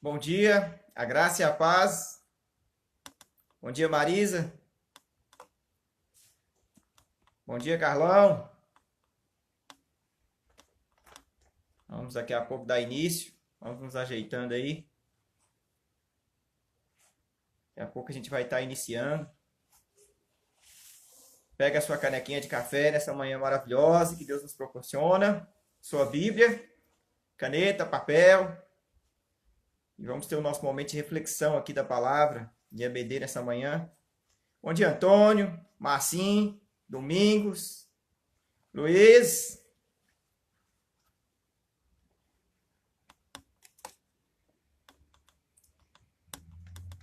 Bom dia, a graça e a paz. Bom dia, Marisa. Bom dia, Carlão. Vamos daqui a pouco dar início. Vamos nos ajeitando aí. Daqui a pouco a gente vai estar iniciando. Pega a sua canequinha de café nessa manhã maravilhosa que Deus nos proporciona. Sua Bíblia, caneta, papel. E vamos ter o nosso momento de reflexão aqui da palavra de EBD nessa manhã. Bom dia, Antônio, Marcinho, Domingos, Luiz.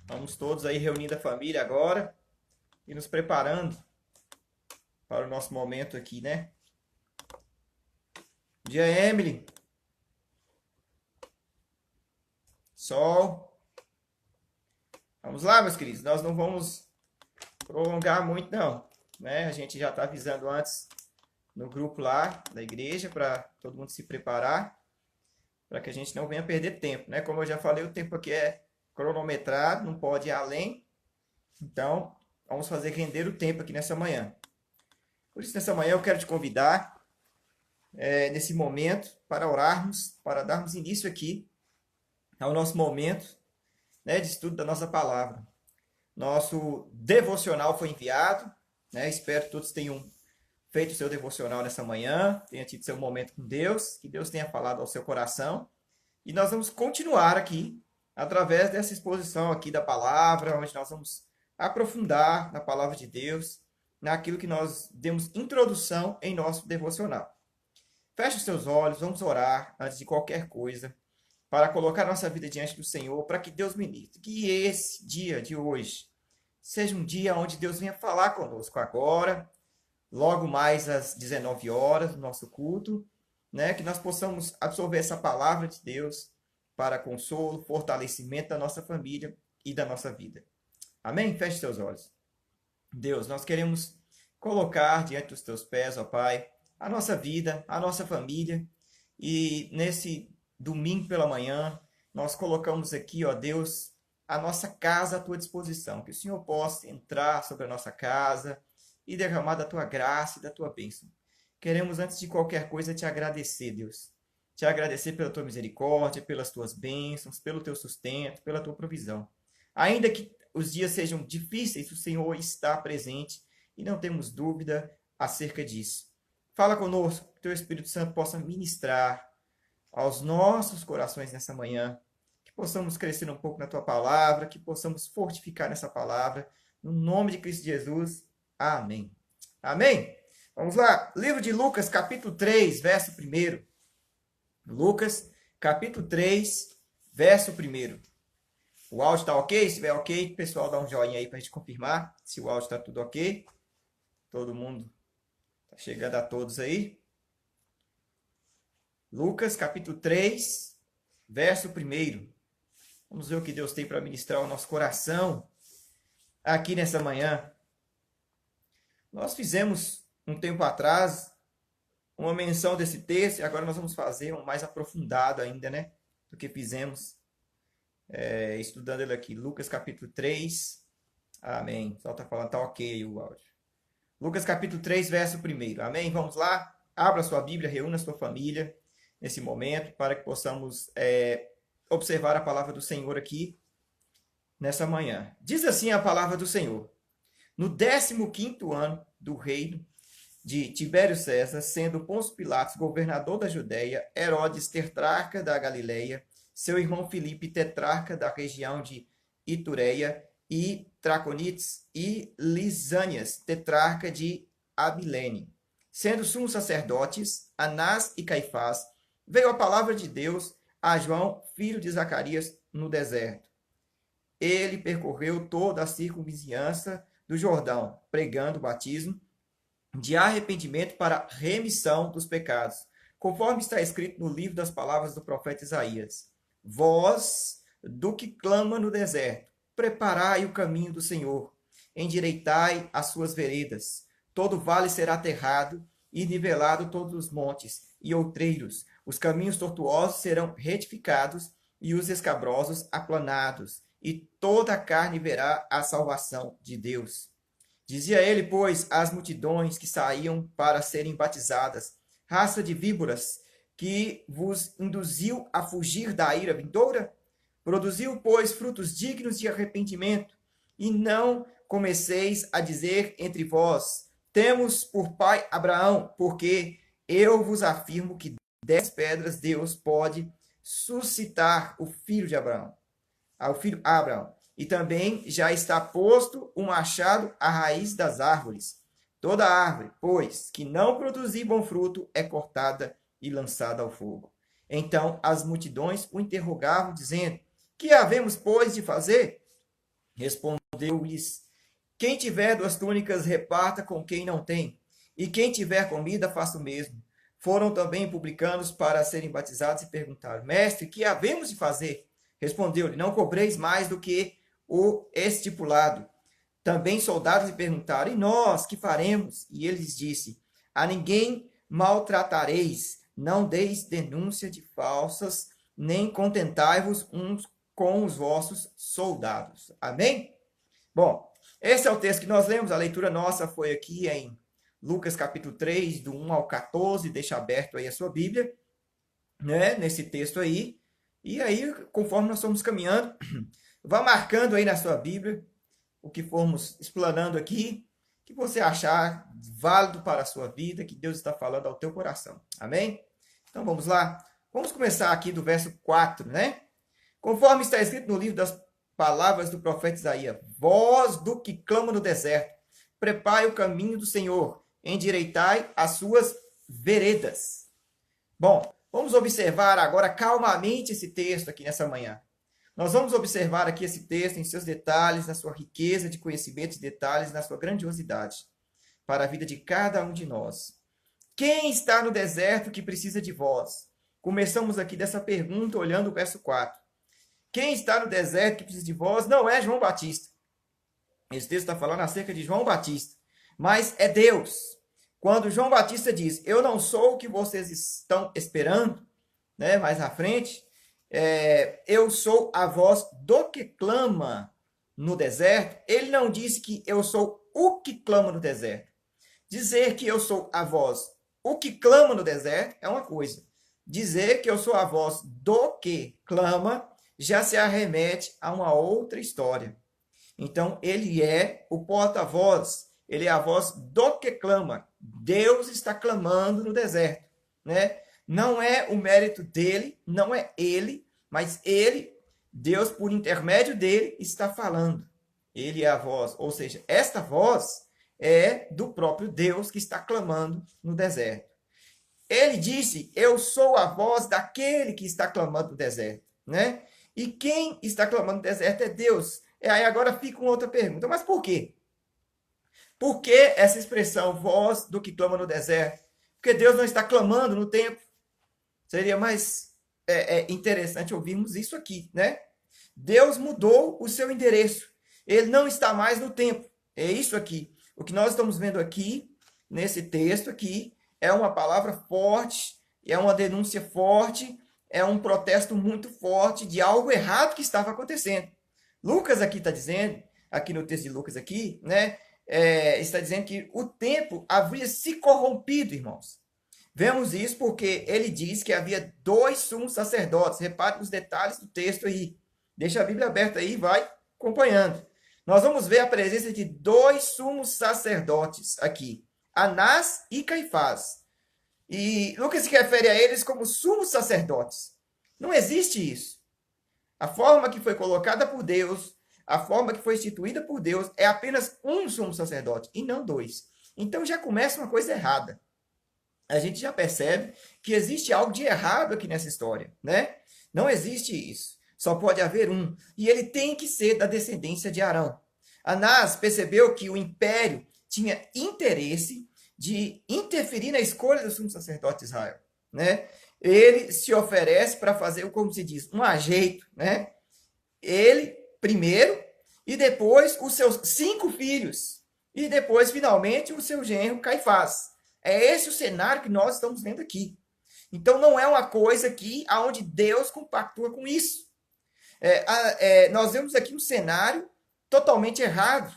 Vamos todos aí reunindo a família agora e nos preparando para o nosso momento aqui, né? Bom dia, Emily. Sol. Vamos lá, meus queridos. Nós não vamos prolongar muito, não. Né? A gente já está avisando antes no grupo lá da igreja para todo mundo se preparar, para que a gente não venha perder tempo, né? Como eu já falei, o tempo aqui é cronometrado, não pode ir além. Então, vamos fazer render o tempo aqui nessa manhã. Por isso, nessa manhã eu quero te convidar, nesse momento, para orarmos, para darmos início aqui ao nosso momento, né, de estudo da nossa palavra. Nosso devocional foi enviado, né? Espero que todos tenham feito o seu devocional nessa manhã, tenha tido seu momento com Deus, que Deus tenha falado ao seu coração. E nós vamos continuar aqui, através dessa exposição aqui da palavra, onde nós vamos aprofundar na palavra de Deus, naquilo que nós demos introdução em nosso devocional. Feche os seus olhos, vamos orar antes de qualquer coisa, para colocar nossa vida diante do Senhor, para que Deus ministre. Que esse dia de hoje seja um dia onde Deus venha falar conosco agora, logo mais às 19 horas, no nosso culto, né? Que nós possamos absorver essa palavra de Deus para consolo, fortalecimento da nossa família e da nossa vida. Amém? Feche seus olhos. Deus, nós queremos colocar diante dos teus pés, ó Pai, a nossa vida, a nossa família, e nesse domingo pela manhã, nós colocamos aqui, ó Deus, a nossa casa à tua disposição, que o Senhor possa entrar sobre a nossa casa e derramar da tua graça e da tua bênção. Queremos, antes de qualquer coisa, te agradecer, Deus. Te agradecer pela tua misericórdia, pelas tuas bênçãos, pelo teu sustento, pela tua provisão. Ainda que os dias sejam difíceis, o Senhor está presente e não temos dúvida acerca disso. Fala conosco, que teu Espírito Santo possa ministrar aos nossos corações nessa manhã, que possamos crescer um pouco na tua palavra, que possamos fortificar nessa palavra, no nome de Cristo Jesus. Amém. Amém? Vamos lá, livro de Lucas, capítulo 3, verso 1. Lucas, capítulo 3, verso 1. O áudio está ok? Se estiver ok, pessoal, dá um joinha aí para a gente confirmar se o áudio está tudo ok. Todo mundo está chegando a todos aí. Lucas, capítulo 3, verso 1. Vamos ver o que Deus tem para ministrar ao nosso coração aqui nessa manhã. Nós fizemos um tempo atrás uma menção desse texto e agora nós vamos fazer um mais aprofundado ainda, né? Do que fizemos estudando ele aqui. Lucas, capítulo 3. Amém. Só está falando, tá ok aí o áudio. Lucas, capítulo 3, verso 1. Amém? Vamos lá? Abra sua Bíblia, reúna sua família nesse momento, para que possamos observar a palavra do Senhor aqui nessa manhã. Diz assim a palavra do Senhor: no 15º ano do reino de Tibério César, sendo Pôncio Pilatos governador da Judéia, Herodes tetrarca da Galileia, seu irmão Filipe tetrarca da região de Itureia e Traconites, e Lisânias tetrarca de Abilene, sendo sumos sacerdotes Anás e Caifás, veio a palavra de Deus a João, filho de Zacarias, no deserto. Ele percorreu toda a circunvizinhança do Jordão, pregando o batismo de arrependimento para remissão dos pecados, conforme está escrito no livro das palavras do profeta Isaías. Voz do que clama no deserto, preparai o caminho do Senhor, endireitai as suas veredas. Todo vale será aterrado e nivelado todos os montes e outreiros. Os caminhos tortuosos serão retificados e os escabrosos aplanados, e toda a carne verá a salvação de Deus. Dizia ele, pois, às multidões que saíam para serem batizadas: raça de víboras, que vos induziu a fugir da ira vindoura? Produziu, pois, frutos dignos de arrependimento, e não comeceis a dizer entre vós: temos por pai Abraão, porque eu vos afirmo que dez pedras Deus pode suscitar o filho de Abraão, ao filho Abraão. E também já está posto um machado à raiz das árvores. Toda árvore, pois, que não produzir bom fruto, é cortada e lançada ao fogo. Então as multidões o interrogavam, dizendo: que havemos, pois, de fazer? Respondeu-lhes: quem tiver duas túnicas, reparta com quem não tem, e quem tiver comida, faça o mesmo. Foram também publicanos para serem batizados e perguntaram: mestre, que havemos de fazer? Respondeu-lhe: não cobreis mais do que o estipulado. Também soldados lhe perguntaram: e nós, que faremos? E ele lhes disse: a ninguém maltratareis, não deis denúncia de falsas, nem contentai-vos uns com os vossos soldados. Amém? Bom, esse é o texto que nós lemos. A leitura nossa foi aqui em Lucas capítulo 3, do 1 ao 14. Deixa aberto aí a sua Bíblia, né? Nesse texto aí. E aí, conforme nós estamos caminhando, vá marcando aí na sua Bíblia o que formos explanando aqui, que você achar válido para a sua vida, que Deus está falando ao teu coração. Amém? Então vamos lá. Vamos começar aqui do verso 4, né? Conforme está escrito no livro das palavras do profeta Isaías: voz do que clama no deserto, prepare o caminho do Senhor, endireitai as suas veredas. Bom, vamos observar agora calmamente esse texto aqui nessa manhã. Nós vamos observar aqui esse texto em seus detalhes, na sua riqueza de conhecimentos e detalhes, na sua grandiosidade, para a vida de cada um de nós. Quem está no deserto que precisa de voz? Começamos aqui dessa pergunta olhando o verso 4. Quem está no deserto que precisa de voz não é João Batista. Esse texto está falando acerca de João Batista, mas é Deus. Quando João Batista diz: eu não sou o que vocês estão esperando, né, mais à frente, eu sou a voz do que clama no deserto, ele não disse que eu sou o que clama no deserto. Dizer que eu sou a voz o que clama no deserto é uma coisa. Dizer que eu sou a voz do que clama já se arremete a uma outra história. Então, ele é o porta-voz, ele é a voz do que clama. Deus está clamando no deserto, né? Não é o mérito dele, não é ele, mas ele, Deus, por intermédio dele, está falando. Ele é a voz, ou seja, esta voz é do próprio Deus que está clamando no deserto. Ele disse: eu sou a voz daquele que está clamando no deserto, né? E quem está clamando no deserto é Deus. E aí agora fica uma outra pergunta: mas por quê? Por que essa expressão, voz do que clama no deserto? Porque Deus não está clamando no templo. Seria mais interessante ouvirmos isso aqui, né? Deus mudou o seu endereço. Ele não está mais no templo. É isso aqui. O que nós estamos vendo aqui, nesse texto aqui, é uma palavra forte, é uma denúncia forte, é um protesto muito forte de algo errado que estava acontecendo. Lucas aqui está dizendo, aqui no texto de Lucas aqui, né? Está dizendo que o templo havia se corrompido, irmãos. Vemos isso porque ele diz que havia 2 sumos sacerdotes. Repare os detalhes do texto aí. Deixa a Bíblia aberta aí e vai acompanhando. Nós vamos ver a presença de 2 sumos sacerdotes aqui, Anás e Caifás. E Lucas se refere a eles como sumos sacerdotes. Não existe isso. A forma que foi colocada por Deus, a forma que foi instituída por Deus, é apenas um sumo sacerdote e não 2. Então já começa uma coisa errada. A gente já percebe que existe algo de errado aqui nessa história, né? Não existe isso. Só pode haver um. E ele tem que ser da descendência de Arão. Anás percebeu que o império tinha interesse de interferir na escolha do sumo sacerdote de Israel, né? Ele se oferece para fazer, como se diz, um ajeito, né? Ele primeiro e depois os seus 5 filhos e depois finalmente o seu genro Caifás. É esse o cenário que nós estamos vendo aqui. Então não é uma coisa aqui aonde Deus compactua com isso. Nós vemos aqui um cenário totalmente errado.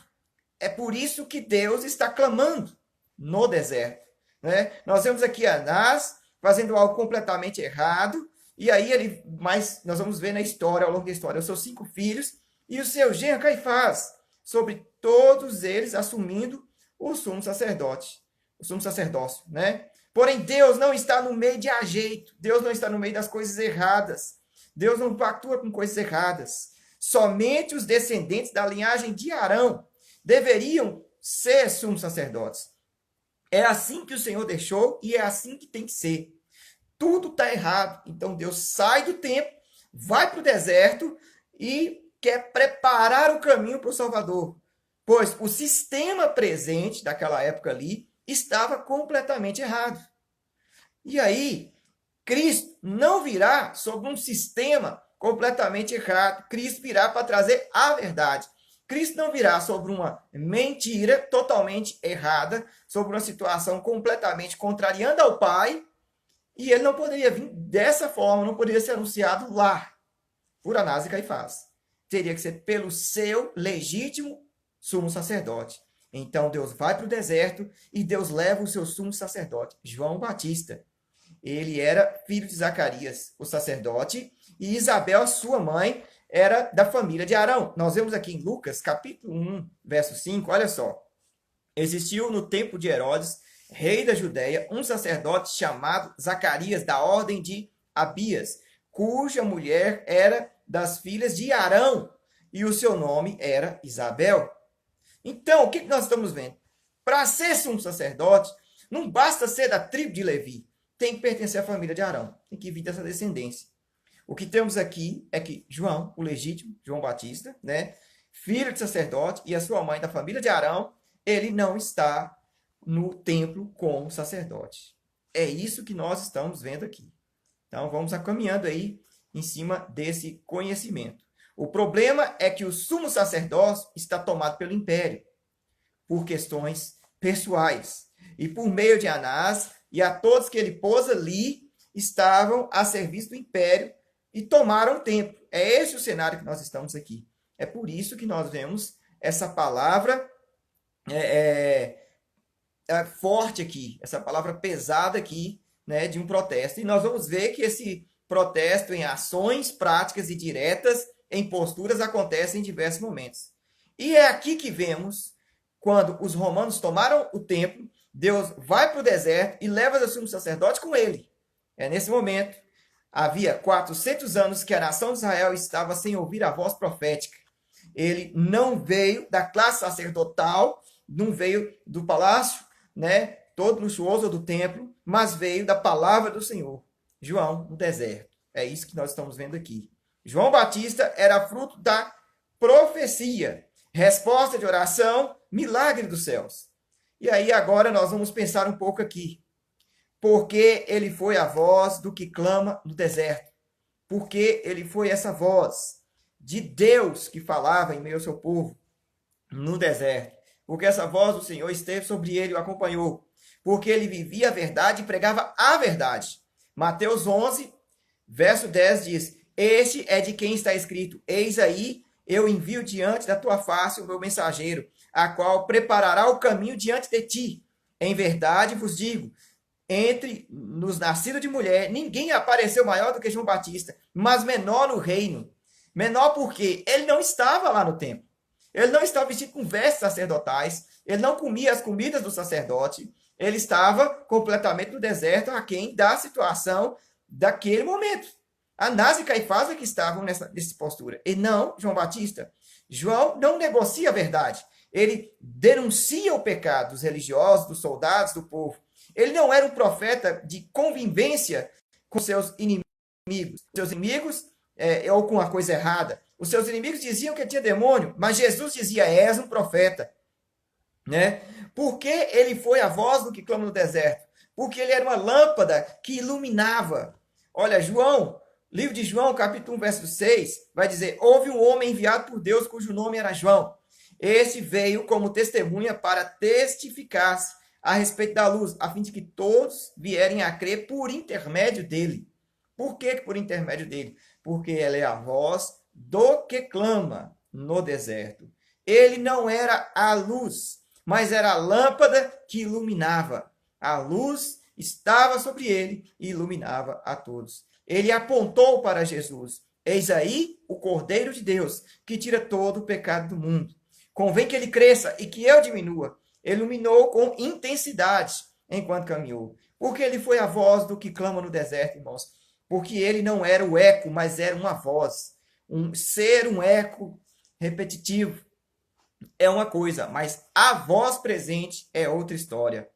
É por isso que Deus está clamando no deserto. Né? Nós vemos aqui Anás fazendo algo completamente errado, e aí mas nós vamos ver na história, ao longo da história, os seus 5 filhos e o seu genro Caifás, sobre todos eles assumindo o sumo sacerdócio, né? Porém, Deus não está no meio de ajeito, Deus não está no meio das coisas erradas, Deus não pactua com coisas erradas. Somente os descendentes da linhagem de Arão deveriam ser sumos sacerdotes. É assim que o Senhor deixou e é assim que tem que ser. Tudo está errado. Então Deus sai do templo, vai para o deserto e quer preparar o caminho para o Salvador. Pois o sistema presente daquela época ali estava completamente errado. E aí, Cristo não virá sobre um sistema completamente errado. Cristo virá para trazer a verdade. Cristo não virá sobre uma mentira totalmente errada, sobre uma situação completamente contrariando ao Pai, e ele não poderia vir dessa forma, não poderia ser anunciado lá, por Anás e Caifás. Teria que ser pelo seu legítimo sumo sacerdote. Então Deus vai para o deserto e Deus leva o seu sumo sacerdote, João Batista. Ele era filho de Zacarias, o sacerdote, e Isabel, sua mãe, era da família de Arão. Nós vemos aqui em Lucas, capítulo 1, verso 5, olha só. Existiu no tempo de Herodes, rei da Judéia, um sacerdote chamado Zacarias, da ordem de Abias, cuja mulher era das filhas de Arão, e o seu nome era Isabel. Então, o que nós estamos vendo? Para ser sumo sacerdote, não basta ser da tribo de Levi, tem que pertencer à família de Arão, tem que vir dessa descendência. O que temos aqui é que João, o legítimo, João Batista, né, filho de sacerdote, e a sua mãe da família de Arão, ele não está no templo como sacerdote. É isso que nós estamos vendo aqui. Então, vamos caminhando aí em cima desse conhecimento. O problema é que o sumo sacerdócio está tomado pelo império, por questões pessoais. E por meio de Anás e a todos que ele pôs ali, estavam a serviço do império e tomaram o templo. É esse o cenário que nós estamos aqui. É por isso que nós vemos essa palavra forte aqui, essa palavra pesada aqui, né, de um protesto. E nós vamos ver que esse protesto em ações práticas e diretas, em posturas, acontece em diversos momentos. E é aqui que vemos, quando os romanos tomaram o templo, Deus vai para o deserto e leva o sumo sacerdote com ele. É nesse momento, havia 400 anos que a nação de Israel estava sem ouvir a voz profética. Ele não veio da classe sacerdotal, não veio do palácio, né, todo luxuoso do templo, mas veio da palavra do Senhor. João, no deserto. É isso que nós estamos vendo aqui. João Batista era fruto da profecia, resposta de oração, milagre dos céus. E aí agora nós vamos pensar um pouco aqui. Porque ele foi a voz do que clama no deserto. Porque ele foi essa voz de Deus que falava em meio ao seu povo no deserto. Porque essa voz do Senhor esteve sobre ele e o acompanhou. Porque ele vivia a verdade e pregava a verdade. Mateus 11, verso 10 diz: Este é de quem está escrito: Eis aí, eu envio diante da tua face o meu mensageiro, a qual preparará o caminho diante de ti. Em verdade vos digo, entre nos nascidos de mulher, ninguém apareceu maior do que João Batista, mas menor no reino. Menor porque ele não estava lá no templo. Ele não estava vestido com vestes sacerdotais, ele não comia as comidas do sacerdote, ele estava completamente no deserto, aquém da situação daquele momento. Anás e Caifás é que estavam nessa postura, e não João Batista. João não negocia a verdade, ele denuncia o pecado dos religiosos, dos soldados, do povo. Ele não era um profeta de convivência com seus inimigos. Seus inimigos ou com a coisa errada. Os seus inimigos diziam que tinha demônio, mas Jesus dizia: és um profeta. Né? Porque ele foi a voz do que clama no deserto. Porque ele era uma lâmpada que iluminava. Olha, João, livro de João, capítulo 1, verso 6, vai dizer: houve um homem enviado por Deus cujo nome era João. Esse veio como testemunha para testificar a respeito da luz, a fim de que todos vierem a crer por intermédio dele. Por que por intermédio dele? Porque ela é a voz do que clama no deserto. Ele não era a luz, mas era a lâmpada que iluminava. A luz estava sobre ele e iluminava a todos. Ele apontou para Jesus. Eis aí o Cordeiro de Deus, que tira todo o pecado do mundo. Convém que ele cresça e que eu diminua. Iluminou com intensidade enquanto caminhou. Porque ele foi a voz do que clama no deserto, irmãos. Porque ele não era o eco, mas era uma voz. Um eco repetitivo é uma coisa, mas a voz presente é outra história.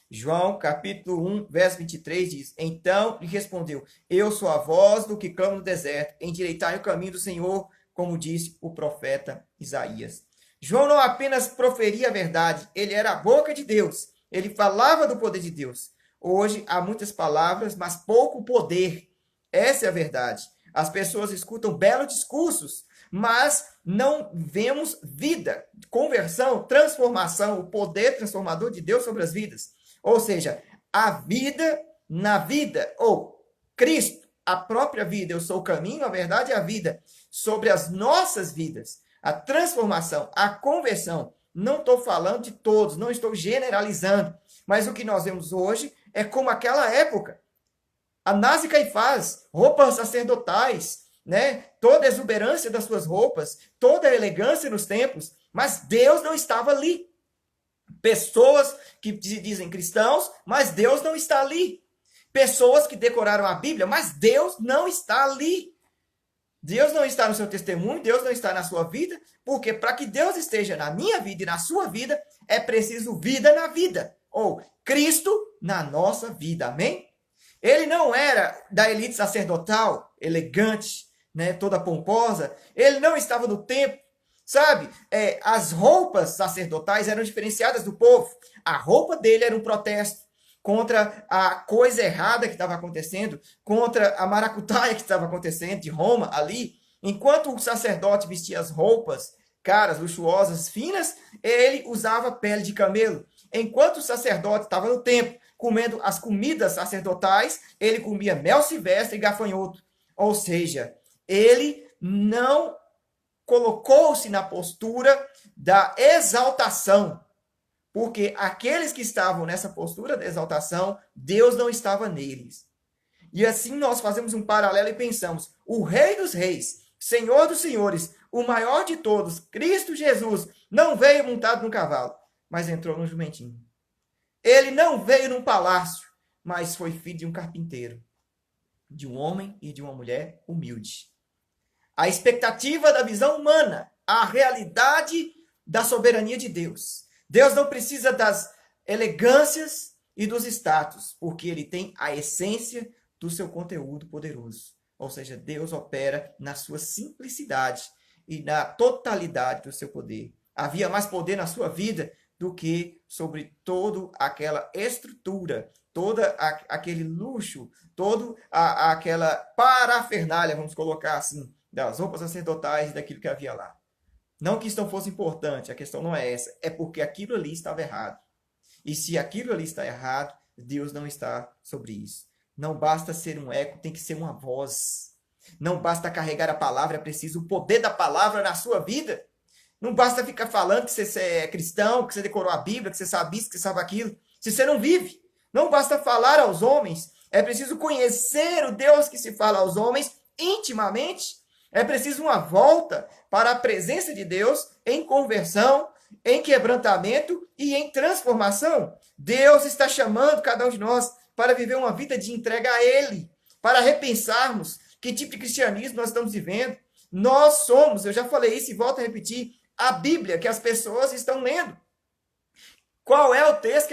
João, capítulo 1, verso 23 diz: Então lhe respondeu: Eu sou a voz do que clama no deserto, endireitai o caminho do Senhor, como disse o profeta Isaías. João não apenas proferia a verdade, ele era a boca de Deus. Ele falava do poder de Deus. Hoje há muitas palavras, mas pouco poder. Essa é a verdade. As pessoas escutam belos discursos, mas não vemos vida, conversão, transformação, o poder transformador de Deus sobre as vidas. Ou seja, a vida na vida, ou Cristo, a própria vida, eu sou o caminho, a verdade e a vida, sobre as nossas vidas, a transformação, a conversão. Não estou falando de todos, não estou generalizando, mas o que nós vemos hoje é como aquela época. Anás e Caifás, roupas sacerdotais, né? Toda a exuberância das suas roupas, toda a elegância nos templos, mas Deus não estava ali. Pessoas que se dizem cristãos, mas Deus não está ali. Pessoas que decoraram a Bíblia, mas Deus não está ali. Deus não está no seu testemunho, Deus não está na sua vida, porque para que Deus esteja na minha vida e na sua vida, é preciso vida na vida, ou Cristo na nossa vida, amém? Ele não era da elite sacerdotal, elegante, né, toda pomposa, ele não estava no templo, sabe? As roupas sacerdotais eram diferenciadas do povo, a roupa dele era um protesto contra a coisa errada que estava acontecendo, contra a maracutaia que estava acontecendo de Roma ali. Enquanto o sacerdote vestia as roupas caras, luxuosas, finas, ele usava pele de camelo. Enquanto o sacerdote estava no templo comendo as comidas sacerdotais, ele comia mel silvestre e gafanhoto. Ou seja, ele não colocou-se na postura da exaltação, porque aqueles que estavam nessa postura de exaltação, Deus não estava neles. E assim nós fazemos um paralelo e pensamos: o Rei dos Reis, Senhor dos Senhores, o maior de todos, Cristo Jesus, não veio montado num cavalo, mas entrou num jumentinho. Ele não veio num palácio, mas foi filho de um carpinteiro, de um homem e de uma mulher humilde. A expectativa da visão humana, a realidade da soberania de Deus. Deus não precisa das elegâncias e dos status, porque ele tem a essência do seu conteúdo poderoso. Ou seja, Deus opera na sua simplicidade e na totalidade do seu poder. Havia mais poder na sua vida do que sobre toda aquela estrutura, todo aquele luxo, toda aquela parafernália, vamos colocar assim, das roupas sacerdotais e daquilo que havia lá. Não que isso não fosse importante, a questão não é essa, é porque aquilo ali estava errado. E se aquilo ali está errado, Deus não está sobre isso. Não basta ser um eco, tem que ser uma voz. Não basta carregar a palavra, é preciso o poder da palavra na sua vida. Não basta ficar falando que você é cristão, que você decorou a Bíblia, que você sabe isso, que você sabe aquilo. Se você não vive, não basta falar aos homens, é preciso conhecer o Deus que se fala aos homens intimamente. É preciso uma volta para a presença de Deus em conversão, em quebrantamento e em transformação. Deus está chamando cada um de nós para viver uma vida de entrega a Ele, para repensarmos que tipo de cristianismo nós estamos vivendo. Nós somos, eu já falei isso e volto a repetir, a Bíblia que as pessoas estão lendo. Qual é o texto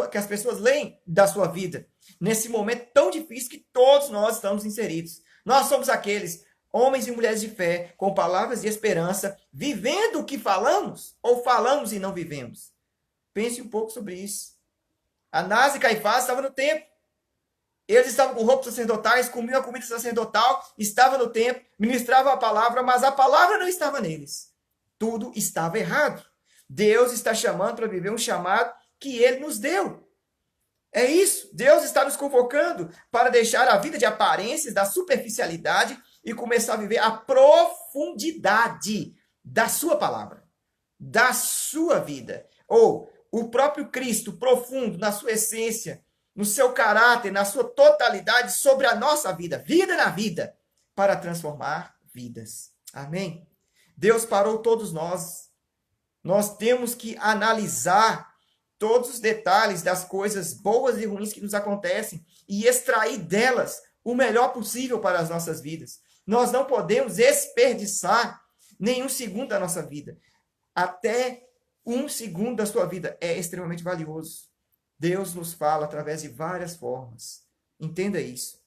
que as pessoas leem da sua vida? Nesse momento tão difícil que todos nós estamos inseridos. Nós somos aqueles homens e mulheres de fé, com palavras de esperança, vivendo o que falamos, ou falamos e não vivemos? Pense um pouco sobre isso. Anás e Caifás estavam no templo. Eles estavam com roupas sacerdotais, comiam a comida sacerdotal, estavam no templo, ministravam a palavra, mas a palavra não estava neles. Tudo estava errado. Deus está chamando para viver um chamado que Ele nos deu. É isso. Deus está nos convocando para deixar a vida de aparências, da superficialidade e começar a viver a profundidade da sua palavra, da sua vida. Ou o próprio Cristo profundo na sua essência, no seu caráter, na sua totalidade sobre a nossa vida, vida na vida, para transformar vidas. Amém? Deus parou todos nós. Nós temos que analisar todos os detalhes das coisas boas e ruins que nos acontecem e extrair delas o melhor possível para as nossas vidas. Nós não podemos desperdiçar nenhum segundo da nossa vida. Até 1 segundo da sua vida é extremamente valioso. Deus nos fala através de várias formas. Entenda isso.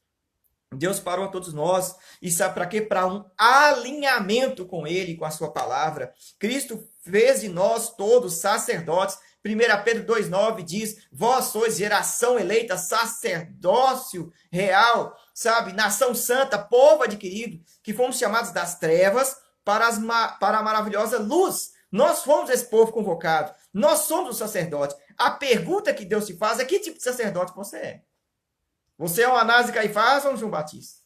Deus parou a todos nós. E sabe para quê? Para um alinhamento com Ele, com a sua palavra. Cristo fez de nós todos sacerdotes. 1 Pedro 2,9 diz, vós sois geração eleita, sacerdócio real, sabe? Nação santa, povo adquirido, que fomos chamados das trevas para a maravilhosa luz. Nós fomos esse povo convocado. Nós somos os sacerdotes. A pergunta que Deus te faz é que tipo de sacerdote você é? Você é um Anás e Caifás ou um João Batista?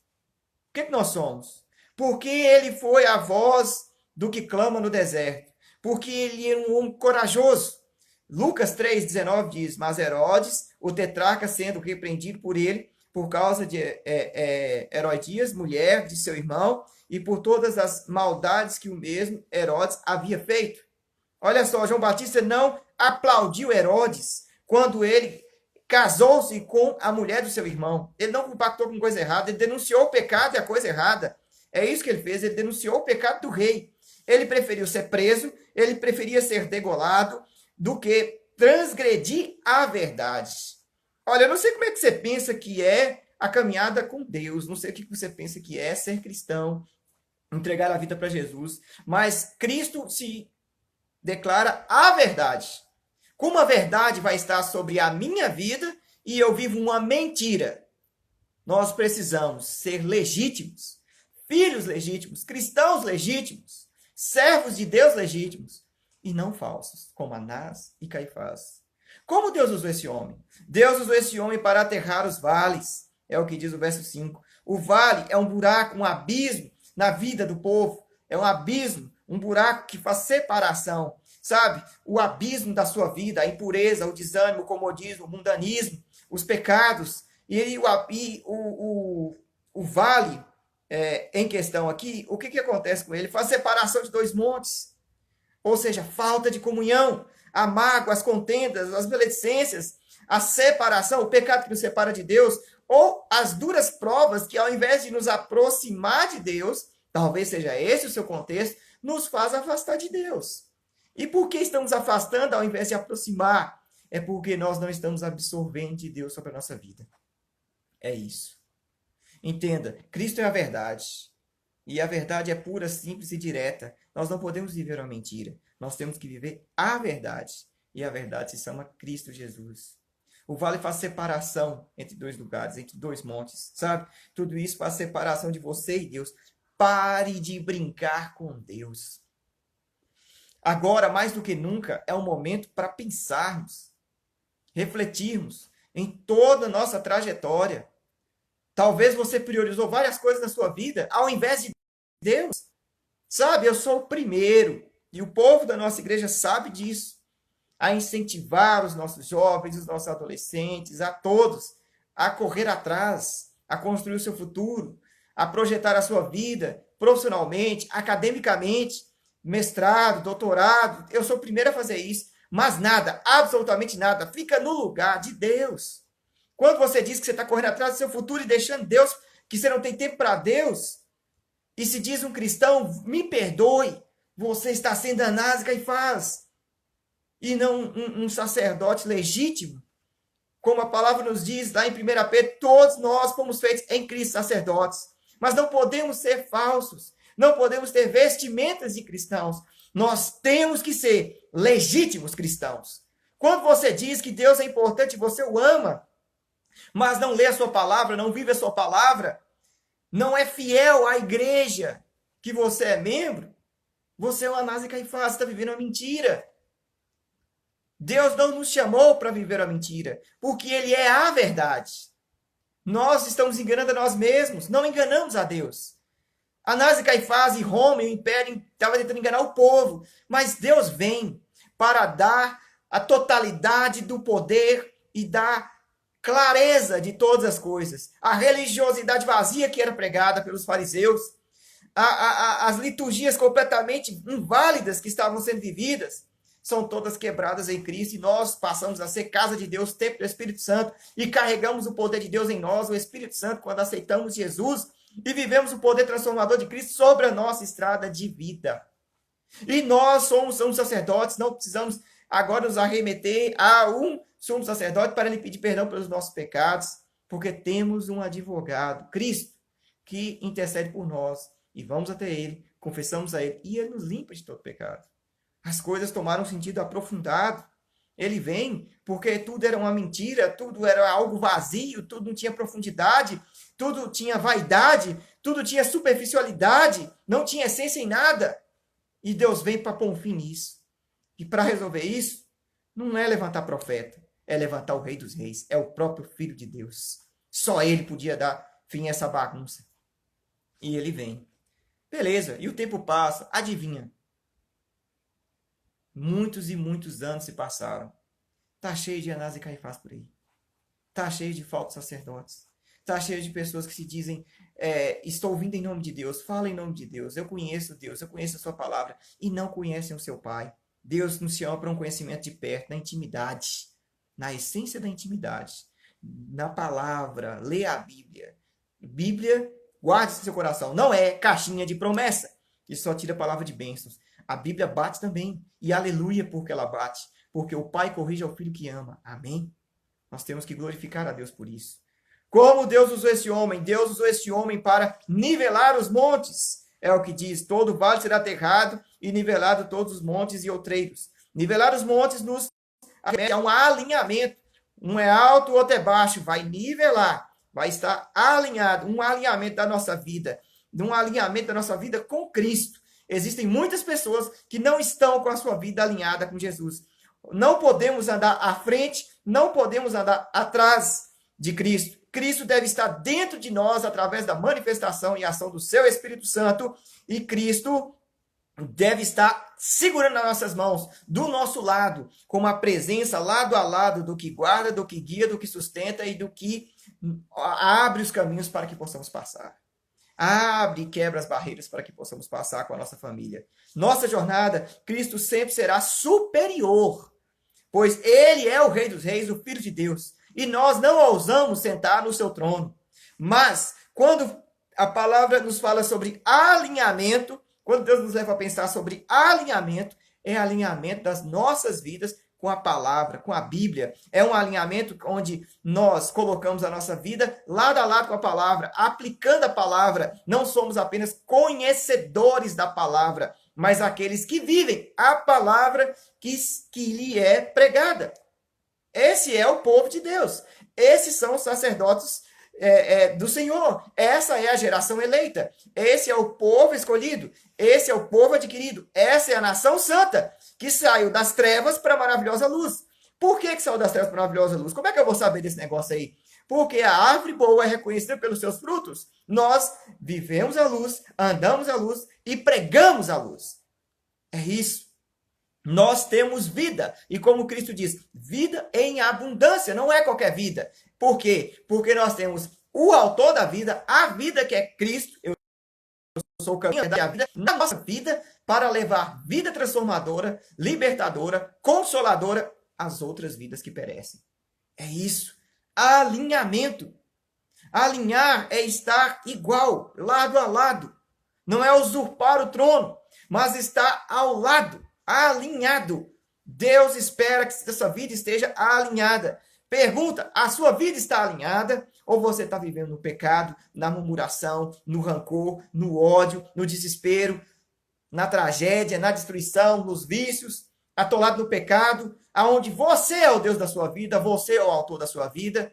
O que nós somos? Porque ele foi a voz do que clama no deserto. Porque ele era um homem corajoso. Lucas 3,19 diz, mas Herodes, o tetrarca, sendo repreendido por ele, por causa de Herodias, mulher de seu irmão, e por todas as maldades que o mesmo Herodes havia feito. Olha só, João Batista não aplaudiu Herodes quando ele casou-se com a mulher do seu irmão. Ele não compactou com coisa errada, ele denunciou o pecado e a coisa errada. É isso que ele fez, ele denunciou o pecado do rei. Ele preferiu ser preso, ele preferia ser degolado, do que transgredir a verdade. Olha, eu não sei como é que você pensa que é a caminhada com Deus, não sei o que você pensa que é ser cristão, entregar a vida para Jesus, mas Cristo se declara a verdade. Como a verdade vai estar sobre a minha vida e eu vivo uma mentira, nós precisamos ser legítimos, filhos legítimos, cristãos legítimos, servos de Deus legítimos, e não falsos, como Anás e Caifás. Como Deus usou esse homem? Deus usou esse homem para aterrar os vales. É o que diz o verso 5. O vale é um buraco, um abismo na vida do povo. É um abismo, um buraco que faz separação. Sabe? O abismo da sua vida, a impureza, o desânimo, o comodismo, o mundanismo, os pecados. E o vale em questão aqui, o que acontece com ele? Faz separação de dois montes. Ou seja, falta de comunhão, a mágoa, as contendas, as maledicências, a separação, o pecado que nos separa de Deus, ou as duras provas que, ao invés de nos aproximar de Deus, talvez seja esse o seu contexto, nos faz afastar de Deus. E por que estamos afastando ao invés de aproximar? É porque nós não estamos absorvendo de Deus sobre a nossa vida. É isso. Entenda, Cristo é a verdade. E a verdade é pura, simples e direta. Nós não podemos viver uma mentira. Nós temos que viver a verdade. E a verdade se chama Cristo Jesus. O vale faz separação entre dois lugares, entre dois montes, sabe? Tudo isso faz separação de você e Deus. Pare de brincar com Deus. Agora, mais do que nunca, é um momento para pensarmos, refletirmos em toda a nossa trajetória. Talvez você priorizou várias coisas na sua vida ao invés de Deus. Sabe, eu sou o primeiro, e o povo da nossa igreja sabe disso, a incentivar os nossos jovens, os nossos adolescentes, a todos, a correr atrás, a construir o seu futuro, a projetar a sua vida profissionalmente, academicamente, mestrado, doutorado. Eu sou o primeiro a fazer isso, mas nada, absolutamente nada, fica no lugar de Deus. Quando você diz que você está correndo atrás do seu futuro e deixando Deus, que você não tem tempo para Deus, e se diz um cristão, me perdoe, você está sendo Anás e Caifás, e não um sacerdote legítimo. Como a palavra nos diz lá em 1 Pedro, todos nós fomos feitos em Cristo sacerdotes. Mas não podemos ser falsos, não podemos ter vestimentas de cristãos. Nós temos que ser legítimos cristãos. Quando você diz que Deus é importante, você o ama, mas não lê a sua palavra, não vive a sua palavra, não é fiel à igreja que você é membro, você é um Anás e Caifás, está vivendo uma mentira. Deus não nos chamou para viver a mentira, porque Ele é a verdade. Nós estamos enganando a nós mesmos, não enganamos a Deus. Anás e Caifás e Roma e o império estavam tentando enganar o povo. Mas Deus vem para dar a totalidade do poder e dar clareza de todas as coisas. A religiosidade vazia que era pregada pelos fariseus, as liturgias completamente inválidas que estavam sendo vividas, são todas quebradas em Cristo e nós passamos a ser casa de Deus, templo do Espírito Santo e carregamos o poder de Deus em nós, o Espírito Santo, quando aceitamos Jesus e vivemos o poder transformador de Cristo sobre a nossa estrada de vida. E nós somos sacerdotes, não precisamos agora nos arremeter a um sumo sacerdote para lhe pedir perdão pelos nossos pecados, porque temos um advogado, Cristo, que intercede por nós e vamos até ele, confessamos a ele e ele nos limpa de todo pecado. As coisas tomaram um sentido aprofundado. Ele vem porque tudo era uma mentira, tudo era algo vazio, tudo não tinha profundidade, tudo tinha vaidade, tudo tinha superficialidade, não tinha essência em nada. E Deus vem para pôr um fim nisso. E para resolver isso, não é levantar profeta, é levantar o Rei dos Reis, é o próprio Filho de Deus. Só ele podia dar fim a essa bagunça. E ele vem. Beleza, e o tempo passa, adivinha? Muitos e muitos anos se passaram. Tá cheio de Anás e Caifás por aí. Tá cheio de falsos sacerdotes. Tá cheio de pessoas que se dizem, estou vindo em nome de Deus, fala em nome de Deus, eu conheço a sua palavra, e não conhecem o seu Pai. Deus nos chama para um conhecimento de perto, na intimidade, na essência da intimidade, na palavra, lê a Bíblia. Bíblia, guarde no seu coração, não é caixinha de promessa, que só tira a palavra de bênçãos. A Bíblia bate também, e aleluia porque ela bate, porque o Pai corrige ao filho que ama. Amém? Nós temos que glorificar a Deus por isso. Como Deus usou esse homem? Deus usou esse homem para nivelar os montes. É o que diz, todo vale será aterrado e nivelado todos os montes e outreiros. Nivelar os montes nos é um alinhamento. Um é alto, o outro é baixo. Vai nivelar, vai estar alinhado. Um alinhamento da nossa vida. Um alinhamento da nossa vida com Cristo. Existem muitas pessoas que não estão com a sua vida alinhada com Jesus. Não podemos andar à frente, não podemos andar atrás de Cristo. Cristo deve estar dentro de nós através da manifestação e ação do seu Espírito Santo. E Cristo deve estar segurando nas nossas mãos, do nosso lado, com uma presença lado a lado do que guarda, do que guia, do que sustenta e do que abre os caminhos para que possamos passar. Abre e quebra as barreiras para que possamos passar com a nossa família. Nossa jornada, Cristo sempre será superior, pois Ele é o Rei dos Reis, o Filho de Deus. E nós não ousamos sentar no seu trono. Mas, quando a palavra nos fala sobre alinhamento, quando Deus nos leva a pensar sobre alinhamento, é alinhamento das nossas vidas com a palavra, com a Bíblia. É um alinhamento onde nós colocamos a nossa vida lado a lado com a palavra, aplicando a palavra. Não somos apenas conhecedores da palavra, mas aqueles que vivem a palavra que lhe é pregada. Esse é o povo de Deus. Esses são os sacerdotes do Senhor. Essa é a geração eleita. Esse é o povo escolhido. Esse é o povo adquirido. Essa é a nação santa que saiu das trevas para a maravilhosa luz. Por que saiu das trevas para a maravilhosa luz? Como é que eu vou saber desse negócio aí? Porque a árvore boa é reconhecida pelos seus frutos. Nós vivemos a luz, andamos a luz e pregamos a luz. É isso. Nós temos vida. E como Cristo diz, vida em abundância. Não é qualquer vida. Por quê? Porque nós temos o autor da vida, a vida que é Cristo. Eu sou o caminho da vida, na nossa vida, para levar vida transformadora, libertadora, consoladora às outras vidas que perecem. É isso. Alinhamento. Alinhar é estar igual, lado a lado. Não é usurpar o trono, mas estar ao lado, alinhado. Deus espera que essa vida esteja alinhada. Pergunta, a sua vida está alinhada? Ou você está vivendo no pecado, na murmuração, no rancor, no ódio, no desespero, na tragédia, na destruição, nos vícios, atolado no pecado, aonde você é o Deus da sua vida, você é o autor da sua vida?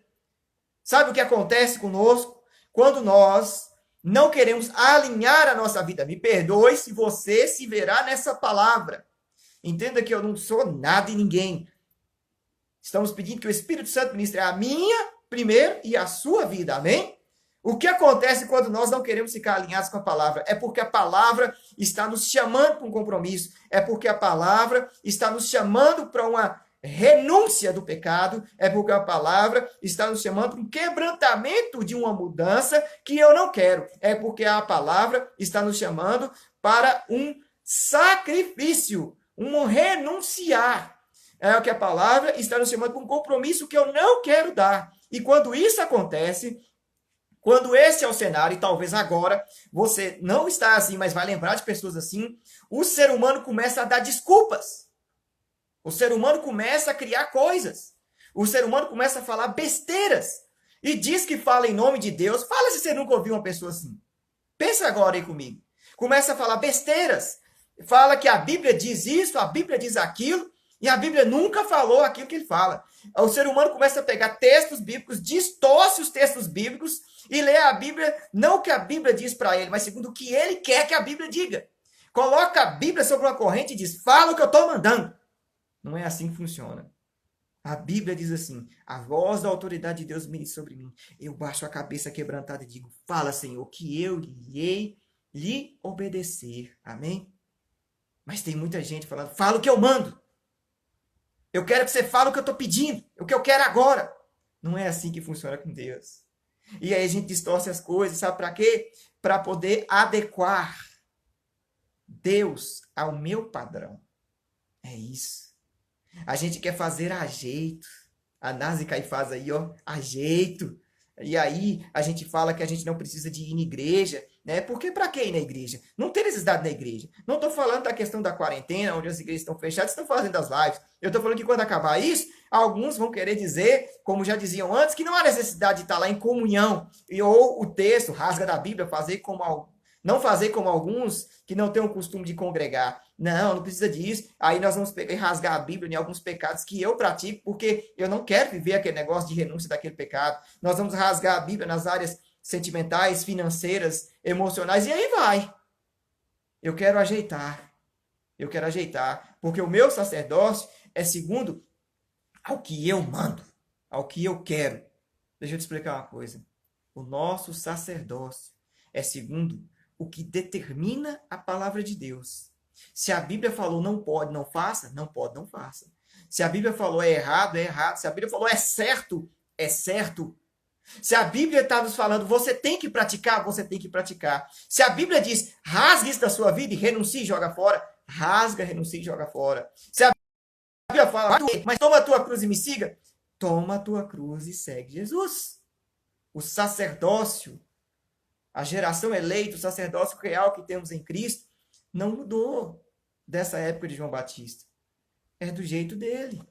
Sabe o que acontece conosco? Quando nós não queremos alinhar a nossa vida. Me perdoe se você se verá nessa palavra. Entenda que eu não sou nada e ninguém. Estamos pedindo que o Espírito Santo ministre a minha primeiro e a sua vida. Amém? O que acontece quando nós não queremos ficar alinhados com a palavra? É porque a palavra está nos chamando para um compromisso. É porque a palavra está nos chamando para uma renúncia do pecado. É porque a palavra está nos chamando para um quebrantamento de uma mudança que eu não quero. É porque a palavra está nos chamando para um sacrifício, um renunciar. É o que a palavra está nos chamando para um compromisso que eu não quero dar. E quando isso acontece, quando esse é o cenário, e talvez agora você não está assim, mas vai lembrar de pessoas assim, o ser humano começa a dar desculpas. O ser humano começa a criar coisas. O ser humano começa a falar besteiras. E diz que fala em nome de Deus. Fala se você nunca ouviu uma pessoa assim. Pensa agora aí comigo. Começa a falar besteiras. Fala que a Bíblia diz isso, a Bíblia diz aquilo, e a Bíblia nunca falou aquilo que ele fala. O ser humano começa a pegar textos bíblicos, distorce os textos bíblicos e lê a Bíblia, não o que a Bíblia diz para ele, mas segundo o que ele quer que a Bíblia diga. Coloca a Bíblia sobre uma corrente e diz, fala o que eu estou mandando. Não é assim que funciona. A Bíblia diz assim, a voz da autoridade de Deus vem sobre mim. Eu baixo a cabeça quebrantada e digo, fala, Senhor, que eu lhe obedecer. Amém? Mas tem muita gente falando, fala o que eu mando. Eu quero que você fale o que eu estou pedindo, o que eu quero agora. Não é assim que funciona com Deus. E aí a gente distorce as coisas, sabe para quê? Para poder adequar Deus ao meu padrão. É isso. A gente quer fazer a jeito. A Nase Caifás aí, ó, a jeito. E aí a gente fala que a gente não precisa de ir na igreja, né? Porque para que ir na igreja? Não ter necessidade na igreja. Não estou falando da questão da quarentena, onde as igrejas estão fechadas, estão fazendo as lives. Eu estou falando que quando acabar isso, alguns vão querer dizer, como já diziam antes, que não há necessidade de estar lá em comunhão. Ou o texto, rasga da Bíblia, não fazer como alguns que não têm o costume de congregar. Não, não precisa disso. Aí nós vamos rasgar a Bíblia em alguns pecados que eu pratico, porque eu não quero viver aquele negócio de renúncia daquele pecado. Nós vamos rasgar a Bíblia nas áreas sentimentais, financeiras, emocionais, e aí vai. Eu quero ajeitar. Eu quero ajeitar, porque o meu sacerdócio é segundo ao que eu mando, ao que eu quero. Deixa eu te explicar uma coisa. O nosso sacerdócio é segundo o que determina a palavra de Deus. Se a Bíblia falou não pode, não faça, não pode, não faça. Se a Bíblia falou é errado, é errado. Se a Bíblia falou é certo, é certo. Se a Bíblia está nos falando você tem que praticar, você tem que praticar. Se a Bíblia diz rasgue isso da sua vida e renuncie e joga fora, rasga, renuncia e joga fora. Se a Bíblia fala, mas toma a tua cruz e me siga, toma a tua cruz e segue Jesus. O sacerdócio, a geração eleita, o sacerdócio real que temos em Cristo, não mudou dessa época de João Batista. É do jeito dele,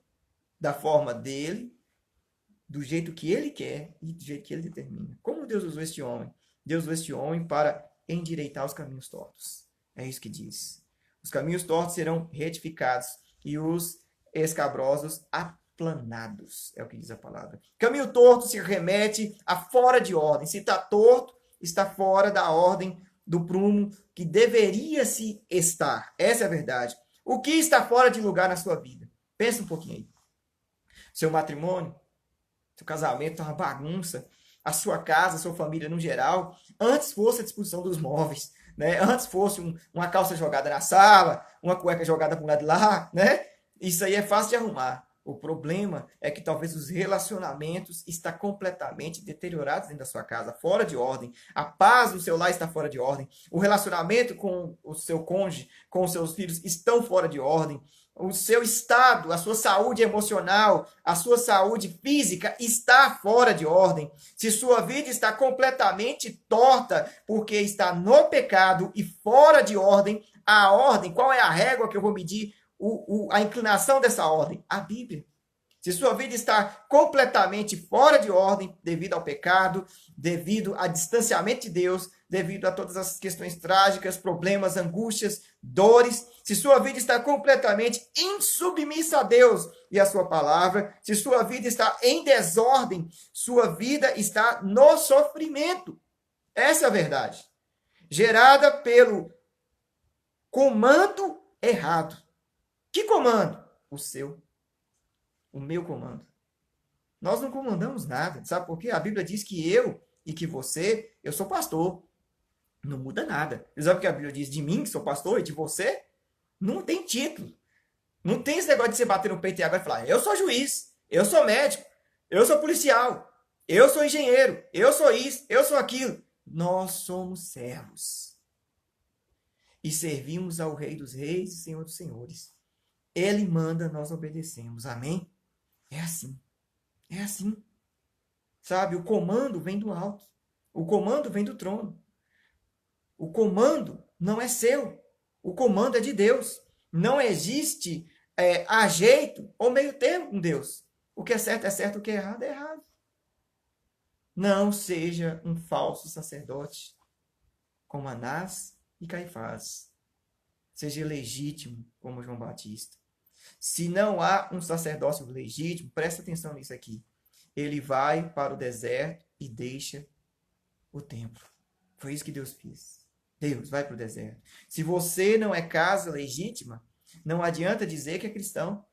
da forma dele, do jeito que ele quer e do jeito que ele determina. Como Deus usou este homem? Deus usou este homem para endireitar os caminhos tortos. É isso que diz. Os caminhos tortos serão retificados e os escabrosos aplanados. É o que diz a palavra. Caminho torto se remete a fora de ordem. Se está torto, está fora da ordem do prumo que deveria se estar. Essa é a verdade. O que está fora de lugar na sua vida? Pensa um pouquinho aí. Seu matrimônio, seu casamento está uma bagunça. A sua casa, a sua família no geral. Antes fosse a disposição dos móveis, né? Antes fosse uma calça jogada na sala, uma cueca jogada para um lado de lá, né? Isso aí é fácil de arrumar. O problema é que talvez os relacionamentos estão completamente deteriorados dentro da sua casa, fora de ordem. A paz do seu lar está fora de ordem. O relacionamento com o seu cônjuge, com os seus filhos, estão fora de ordem. O seu estado, a sua saúde emocional, a sua saúde física está fora de ordem. Se sua vida está completamente torta porque está no pecado e fora de ordem, a ordem, qual é a régua que eu vou medir a inclinação dessa ordem? A Bíblia. Se sua vida está completamente fora de ordem devido ao pecado, devido ao distanciamento de Deus, devido a todas as questões trágicas, problemas, angústias, dores, se sua vida está completamente insubmissa a Deus e a sua palavra, se sua vida está em desordem, sua vida está no sofrimento. Essa é a verdade. Gerada pelo comando errado. Que comando? O seu. O meu comando. Nós não comandamos nada, sabe por quê? A Bíblia diz que eu e que você, eu sou pastor. Não muda nada. Você sabe o que a Bíblia diz de mim, que sou pastor, e de você? Não tem título. Não tem esse negócio de você bater no peito e agora falar, eu sou juiz, eu sou médico, eu sou policial, eu sou engenheiro, eu sou isso, eu sou aquilo. Nós somos servos. E servimos ao Rei dos Reis e Senhor dos Senhores. Ele manda, nós obedecemos. Amém? É assim. É assim. Sabe, o comando vem do alto. O comando vem do trono. O comando não é seu. O comando é de Deus. Não existe ajeito ou meio termo com Deus. O que é certo, o que é errado. Não seja um falso sacerdote, como Anás e Caifás. Seja legítimo, como João Batista. Se não há um sacerdócio legítimo, presta atenção nisso aqui. Ele vai para o deserto e deixa o templo. Foi isso que Deus fez. Deus vai para o deserto. Se você não é casa legítima, não adianta dizer que é cristão.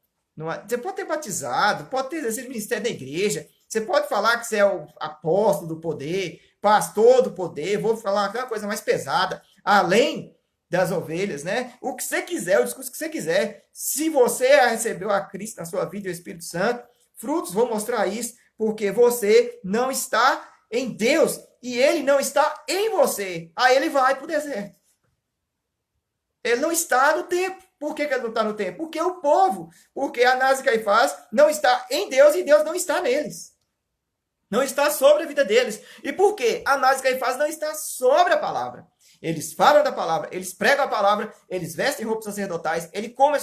Você pode ter batizado, pode ter exercido ministério da igreja, você pode falar que você é o apóstolo do poder, pastor do poder, vou falar aquela coisa mais pesada, além das ovelhas, né? O que você quiser, o discurso que você quiser. Se você recebeu a Cristo na sua vida e o Espírito Santo, frutos vão mostrar isso, porque você não está em Deus e ele não está em você. Aí ele vai para o deserto. Ele não está no templo. Por que ele não está no templo? Porque o povo, porque Anás e Caifás não está em Deus e Deus não está neles. Não está sobre a vida deles. E por quê? Anás e Caifás não está sobre a palavra. Eles falam da palavra, eles pregam a palavra, eles vestem roupas sacerdotais, ele come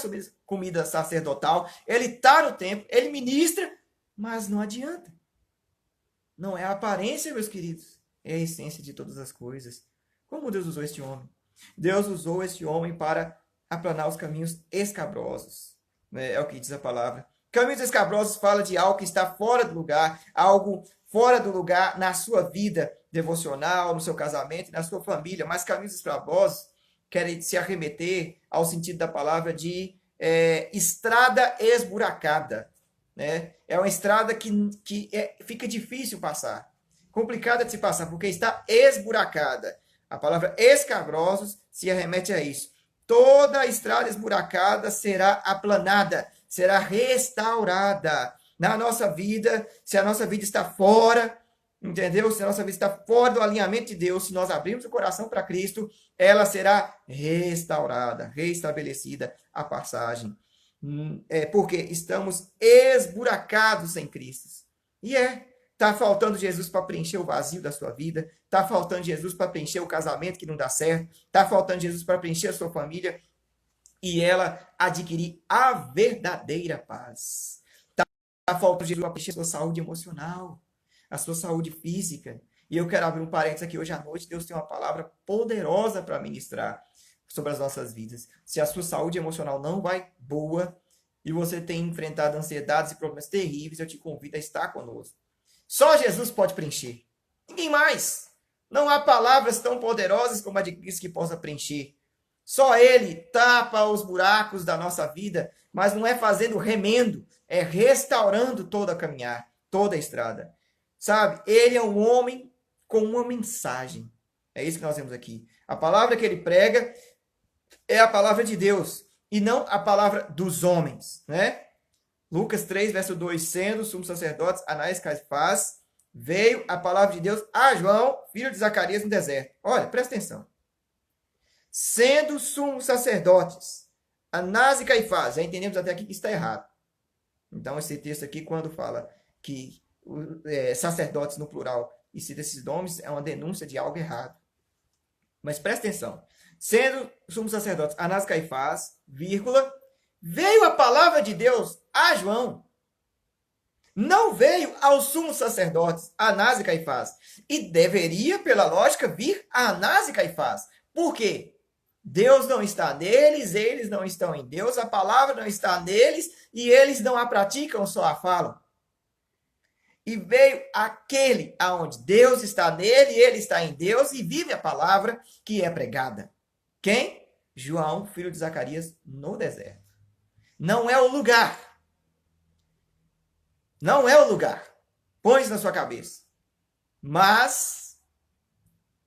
comida sacerdotal, ele está no templo, ele ministra, mas não adianta. Não é a aparência, meus queridos, é a essência de todas as coisas. Como Deus usou este homem? Deus usou este homem para aplanar os caminhos escabrosos. É o que diz a palavra. Caminhos escabrosos fala de algo que está fora do lugar, algo fora do lugar na sua vida devocional, no seu casamento, na sua família. Mas caminhos escabrosos querem se arremeter ao sentido da palavra de estrada esburacada. Né? É uma estrada que fica difícil passar, complicada de se passar, porque está esburacada. A palavra escabrosos se arremete a isso. Toda a estrada esburacada será aplanada, será restaurada. Na nossa vida, se a nossa vida está fora, entendeu? Se a nossa vida está fora do alinhamento de Deus, se nós abrirmos o coração para Cristo, ela será restaurada, restabelecida a passagem. Porque estamos esburacados em Cristo. E está faltando Jesus para preencher o vazio da sua vida, está faltando Jesus para preencher o casamento que não dá certo, está faltando Jesus para preencher a sua família e ela adquirir a verdadeira paz. Está faltando Jesus para preencher a sua saúde emocional, a sua saúde física. E eu quero abrir um parênteses aqui hoje à noite. Deus tem uma palavra poderosa para ministrar sobre as nossas vidas. Se a sua saúde emocional não vai boa e você tem enfrentado ansiedades e problemas terríveis, eu te convido a estar conosco. Só Jesus pode preencher. Ninguém mais. Não há palavras tão poderosas como a de Cristo que possa preencher. Só Ele tapa os buracos da nossa vida, mas não é fazendo remendo, é restaurando toda a caminhar, toda a estrada. Sabe? Ele é um homem com uma mensagem. É isso que nós vemos aqui. A palavra que ele prega é a palavra de Deus e não a palavra dos homens, né? Lucas 3, verso 2, sendo sumos sacerdotes Anás e Caifás, veio a palavra de Deus a João, filho de Zacarias, no deserto. Olha, presta atenção. Sendo sumos sacerdotes Anás e Caifás, já entendemos até aqui que está errado. Então, esse texto aqui, quando fala que sacerdotes no plural e cita esses nomes, é uma denúncia de algo errado. Mas presta atenção. Sendo sumos sacerdotes Anás e Caifás, vírgula, veio a palavra de Deus a João. Não veio aos sumos sacerdotes Anás e Caifás. E deveria, pela lógica, vir a Anás e Caifás. Por quê? Deus não está neles, eles não estão em Deus, a palavra não está neles e eles não a praticam, só a falam. E veio aquele aonde Deus está nele, ele está em Deus e vive a palavra que é pregada. Quem? João, filho de Zacarias, no deserto. Não é o lugar. Não é o lugar. Põe isso na sua cabeça. Mas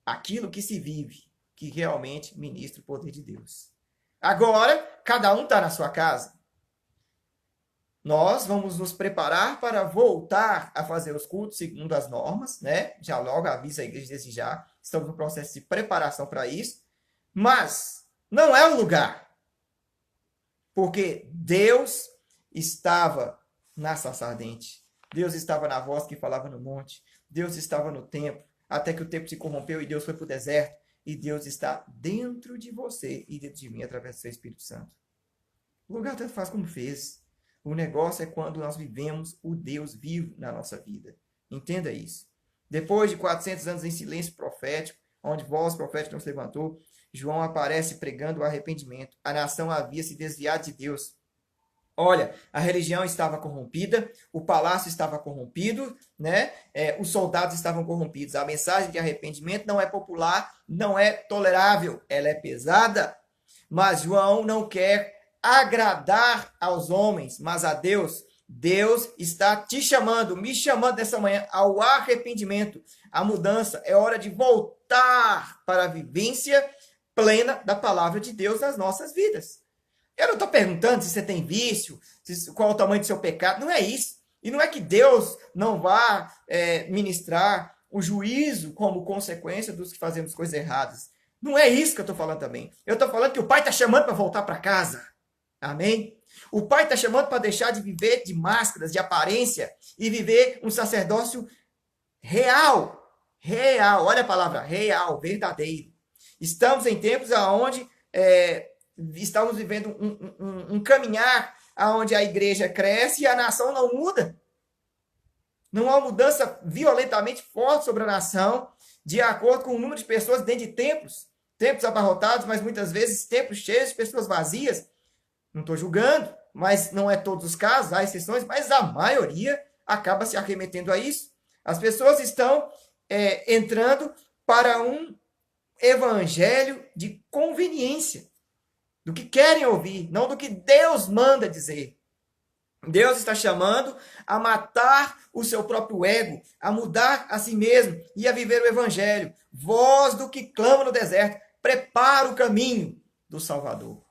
aquilo que se vive, que realmente ministra o poder de Deus. Agora, cada um está na sua casa. Nós vamos nos preparar para voltar a fazer os cultos segundo as normas, né? Já logo avisa a igreja desde já. Estamos no processo de preparação para isso. Mas não é o lugar. Porque Deus estava na sarça ardente. Deus estava na voz que falava no monte. Deus estava no templo. Até que o templo se corrompeu e Deus foi para o deserto. E Deus está dentro de você e dentro de mim através do seu Espírito Santo. O lugar tanto faz como fez. O negócio é quando nós vivemos o Deus vivo na nossa vida. Entenda isso. Depois de 400 anos em silêncio profético, onde voz profética não se levantou, João aparece pregando o arrependimento. A nação havia se desviado de Deus. Olha, a religião estava corrompida, o palácio estava corrompido, né? Os soldados estavam corrompidos. A mensagem de arrependimento não é popular, não é tolerável, ela é pesada. Mas João não quer agradar aos homens, mas a Deus. Deus está te chamando, me chamando nessa manhã ao arrependimento, à mudança. É hora de voltar para a vivência plena da palavra de Deus nas nossas vidas. Eu não estou perguntando se você tem vício, qual é o tamanho do seu pecado. Não é isso. E não é que Deus não vá ministrar o juízo como consequência dos que fazemos coisas erradas. Não é isso que eu estou falando também. Eu estou falando que o pai está chamando para voltar para casa. Amém? O pai está chamando para deixar de viver de máscaras, de aparência, e viver um sacerdócio real. Real. Olha a palavra, real, verdadeiro. Estamos em tempos onde estamos vivendo um caminhar onde a igreja cresce e a nação não muda. Não há uma mudança violentamente forte sobre a nação, de acordo com o número de pessoas dentro de templos. Templos abarrotados, mas muitas vezes templos cheios de pessoas vazias. Não estou julgando, mas não é todos os casos, há exceções, mas a maioria acaba se arremetendo a isso. As pessoas estão entrando para um evangelho de conveniência, do que querem ouvir, não do que Deus manda dizer. Deus está chamando a matar o seu próprio ego, a mudar a si mesmo e a viver o evangelho. Voz do que clama no deserto, prepara o caminho do Salvador.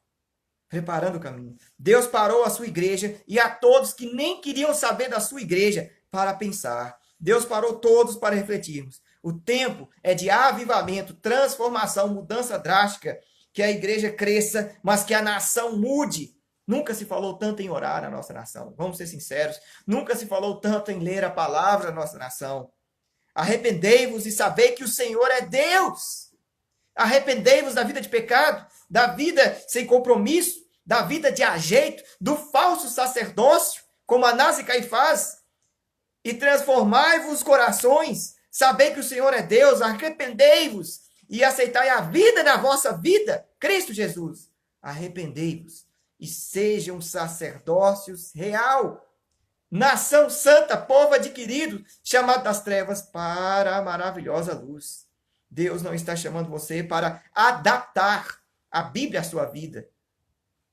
Preparando o caminho. Deus parou a sua igreja e a todos que nem queriam saber da sua igreja para pensar. Deus parou todos para refletirmos. O tempo é de avivamento, transformação, mudança drástica, que a igreja cresça, mas que a nação mude. Nunca se falou tanto em orar na nossa nação, vamos ser sinceros. Nunca se falou tanto em ler a palavra na nossa nação. Arrependei-vos e sabei que o Senhor é Deus. Arrependei-vos da vida de pecado, da vida sem compromisso, da vida de ajeito, do falso sacerdócio, como Anás e Caifás, e transformai-vos os corações, sabei que o Senhor é Deus, arrependei-vos e aceitai a vida na vossa vida, Cristo Jesus. Arrependei-vos e sejam sacerdócios real, nação santa, povo adquirido, chamado das trevas para a maravilhosa luz. Deus não está chamando você para adaptar a Bíblia à sua vida,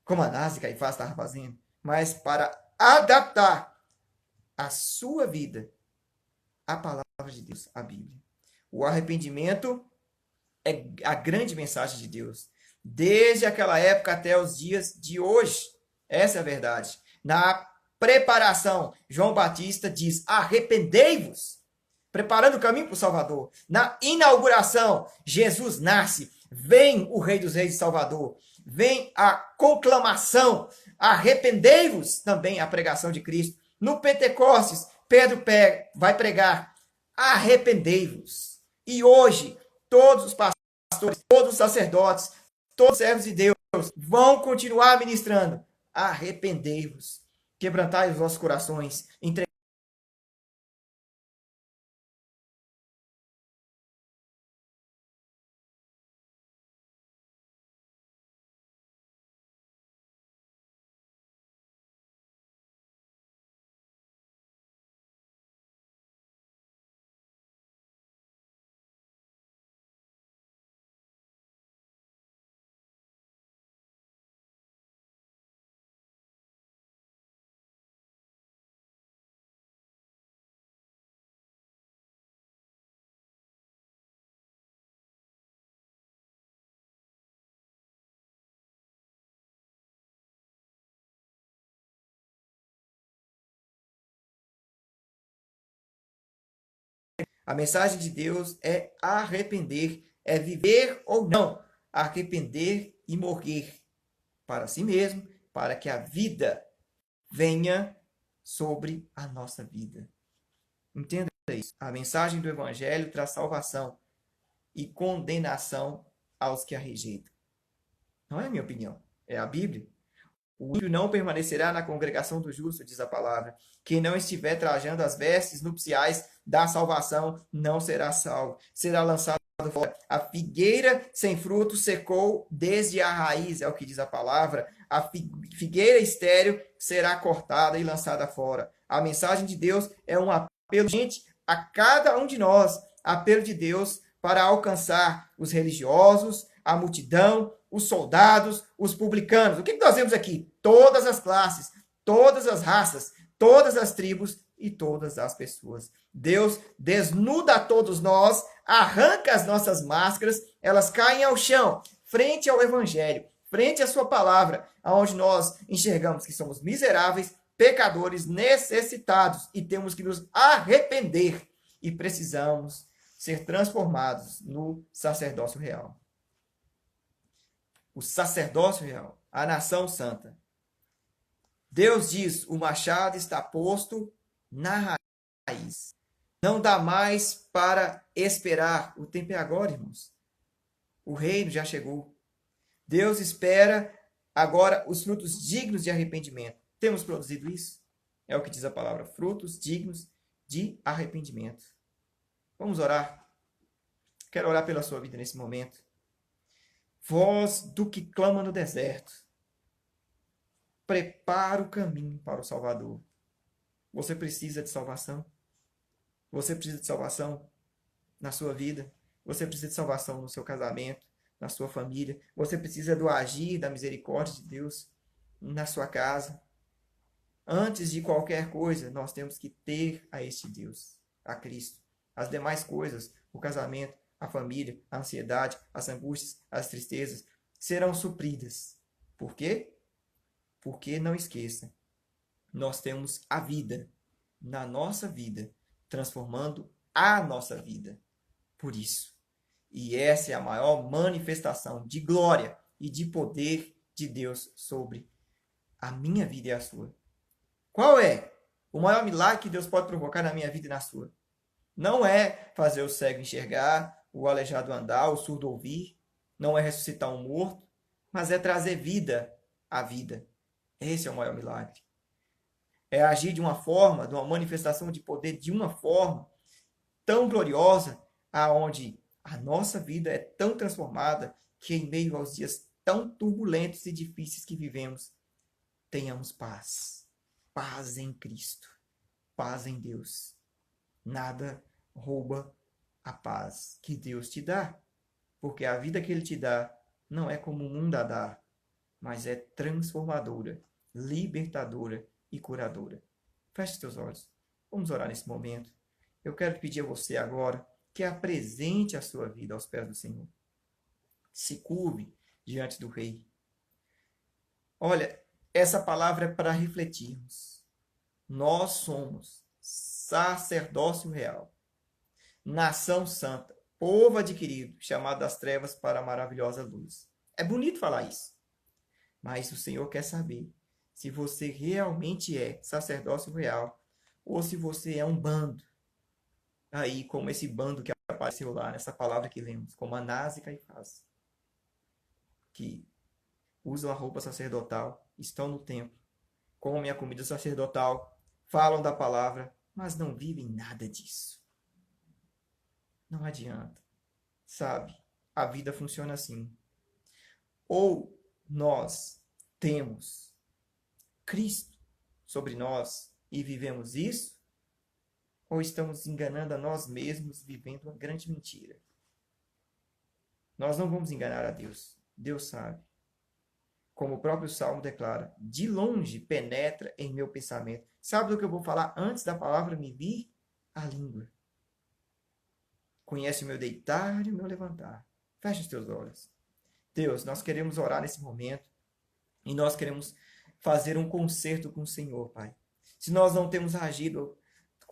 como Anás e Caifás estavam fazendo, mas para adaptar a sua vida à palavra de Deus, à Bíblia. O arrependimento é a grande mensagem de Deus, desde aquela época até os dias de hoje. Essa é a verdade. Na preparação, João Batista diz: arrependei-vos, preparando o caminho para o Salvador. Na inauguração, Jesus nasce, vem o Rei dos Reis e Salvador, vem a conclamação, arrependei-vos, também a pregação de Cristo. No Pentecostes, Pedro vai pregar, arrependei-vos. E hoje, todos os pastores, todos os sacerdotes, todos os servos de Deus vão continuar ministrando, arrependei-vos, quebrantai os vossos corações, A mensagem de Deus é arrepender, é viver ou não, arrepender e morrer para si mesmo, para que a vida venha sobre a nossa vida. Entenda isso. A mensagem do Evangelho traz salvação e condenação aos que a rejeitam. Não é a minha opinião, é a Bíblia. O ímpio não permanecerá na congregação do justo, diz a palavra. Quem não estiver trajando as vestes nupciais da salvação não será salvo. Será lançado fora. A figueira sem fruto secou desde a raiz, é o que diz a palavra. A figueira estéril será cortada e lançada fora. A mensagem de Deus é um apelo, gente, a cada um de nós. Apelo de Deus para alcançar os religiosos, a multidão, os soldados, os publicanos. O que nós vemos aqui? Todas as classes, todas as raças, todas as tribos e todas as pessoas. Deus desnuda a todos nós, arranca as nossas máscaras, elas caem ao chão, frente ao Evangelho, frente à sua palavra, aonde nós enxergamos que somos miseráveis, pecadores, necessitados e temos que nos arrepender e precisamos ser transformados no sacerdócio real. O sacerdócio real, a nação santa. Deus diz, o machado está posto na raiz. Não dá mais para esperar. O tempo é agora, irmãos. O reino já chegou. Deus espera agora os frutos dignos de arrependimento. Temos produzido isso? É o que diz a palavra, frutos dignos de arrependimento. Vamos orar. Quero orar pela sua vida nesse momento. Voz do que clama no deserto. Prepara o caminho para o Salvador. Você precisa de salvação? Você precisa de salvação na sua vida? Você precisa de salvação no seu casamento, na sua família? Você precisa do agir da misericórdia de Deus na sua casa? Antes de qualquer coisa, nós temos que ter a este Deus, a Cristo. As demais coisas, o casamento, a família, a ansiedade, as angústias, as tristezas, serão supridas. Por quê? Porque, não esqueça, nós temos a vida na nossa vida, transformando a nossa vida. Por isso. E essa é a maior manifestação de glória e de poder de Deus sobre a minha vida e a sua. Qual é o maior milagre que Deus pode provocar na minha vida e na sua? Não é fazer o cego enxergar, o aleijado andar, o surdo ouvir. Não é ressuscitar um morto, mas é trazer vida à vida. Esse é o maior milagre. É agir de uma forma, de uma manifestação de poder, de uma forma tão gloriosa, aonde a nossa vida é tão transformada que em meio aos dias tão turbulentos e difíceis que vivemos, tenhamos paz. Paz em Cristo. Paz em Deus. Nada rouba a paz que Deus te dá. Porque a vida que Ele te dá não é como o mundo a dá, mas é transformadora, libertadora e curadora. Feche teus olhos. Vamos orar nesse momento. Eu quero pedir a você agora que apresente a sua vida aos pés do Senhor. Se curve diante do Rei. Olha, essa palavra é para refletirmos. Nós somos sacerdócio real, nação santa, povo adquirido, chamado das trevas para a maravilhosa luz. É bonito falar isso, mas o Senhor quer saber se você realmente é sacerdócio real ou se você é um bando. Aí, como esse bando que apareceu lá, nessa palavra que lemos, como Anás e Caifás, que usam a roupa sacerdotal, estão no templo, comem a comida sacerdotal, falam da palavra, mas não vivem nada disso. Não adianta. Sabe, a vida funciona assim. Ou nós temos Cristo sobre nós e vivemos isso, ou estamos enganando a nós mesmos vivendo uma grande mentira. Nós não vamos enganar a Deus. Deus sabe. Como o próprio Salmo declara, de longe penetra em meu pensamento. Sabe do que eu vou falar antes da palavra me vir? A língua. Conhece o meu deitar e o meu levantar. Feche os teus olhos. Deus, nós queremos orar nesse momento e nós queremos fazer um concerto com o Senhor, Pai. Se nós não temos agido